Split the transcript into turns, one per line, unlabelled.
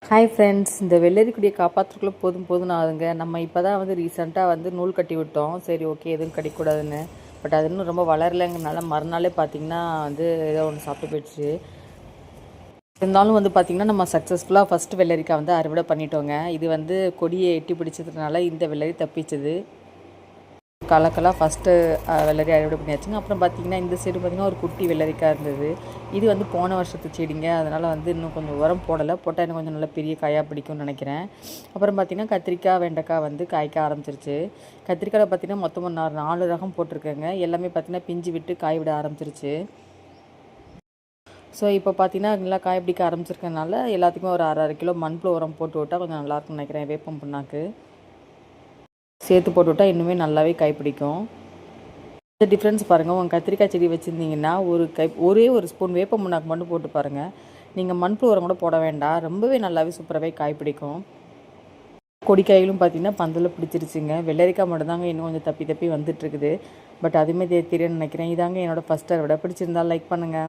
Hi friends, இந்த வெள்ளரிக்குடியை காப்பாற்றுக்குள்ளே போதும் போதும்னு ஆகுதுங்க. நம்ம இப்போ தான் ரீசெண்டாக நூல் கட்டி விட்டோம். சரி, ஓகே, எதுவும் கடிக்கூடாதுன்னு. பட் அது இன்னும் ரொம்ப வளரலைங்கிறனால மறுநாளே பார்த்திங்கன்னா ஏதோ ஒன்று சாப்பிட்டு போயிடுச்சு. இருந்தாலும் பார்த்திங்கன்னா நம்ம சக்ஸஸ்ஃபுல்லாக ஃபஸ்ட்டு வெள்ளரிக்காய் அறுவடை பண்ணிட்டோங்க. இது கொடியை எட்டி பிடிச்சதுனால இந்த வெள்ளரி தப்பிச்சுது. கலக்கெல்லாம் ஃபஸ்ட்டு வெள்ளரி அறுவடை பண்ணியாச்சுங்க. அப்புறம் பார்த்திங்கன்னா இந்த சைடு பார்த்திங்கன்னா ஒரு குட்டி வெள்ளரிக்காய் இருந்தது. இது போன வருஷத்து செடிங்க. அதனால் இன்னும் கொஞ்சம் உரம் போடலை. போட்டால் இன்னும் கொஞ்சம் நல்லா பெரிய காயாக பிடிக்கும்னு நினைக்கிறேன். அப்புறம் பார்த்திங்கன்னா கத்திரிக்காய், வெண்டைக்காய் காய்க்க ஆரம்பிச்சிருச்சு. கத்திரிக்காயில் பார்த்திங்கன்னா மொத்தமாக நான் 4 ரகம் போட்டிருக்கேங்க. எல்லாமே பார்த்திங்கன்னா பிஞ்சு விட்டு காய் விட ஆரம்பிச்சிருச்சு. ஸோ இப்போ பார்த்திங்கன்னா நல்லா காய் பிடிக்க ஆரம்பிச்சிருக்கனால எல்லாத்துக்குமே ஒரு 1/2 கிலோ மண்புழு உரம் போட்டு விட்டால் கொஞ்சம் நல்லாயிருக்கும்னு நினைக்கிறேன். வேப்பம் புண்ணாக்கு சேர்த்து போட்டு விட்டால் இன்னுமே நல்லாவே காய் பிடிக்கும். இந்த டிஃப்ரென்ஸ் பாருங்கள். உங்கள் கத்திரிக்காய் செடி வச்சுருந்தீங்கன்னா ஒரே ஒரு ஸ்பூன் வேப்ப முன்னாக்கு மட்டும் போட்டு பாருங்கள். நீங்கள் மண்புழு உரம் கூட போட வேண்டாம். ரொம்பவே நல்லாவே சூப்பராகவே காய் பிடிக்கும். கொடிக்காய்களும் பார்த்திங்கன்னா பந்தலில் பிடிச்சிருச்சுங்க. வெள்ளரிக்காய் மட்டும்தாங்க இன்னும் கொஞ்சம் தப்பி வந்துட்டுருக்குது. பட் அதுவுமே தெரியும்னு நினைக்கிறேன். இதாங்க என்னோடய ஃபஸ்ட் அறுவடை. பிடிச்சிருந்தால் லைக் பண்ணுங்கள்.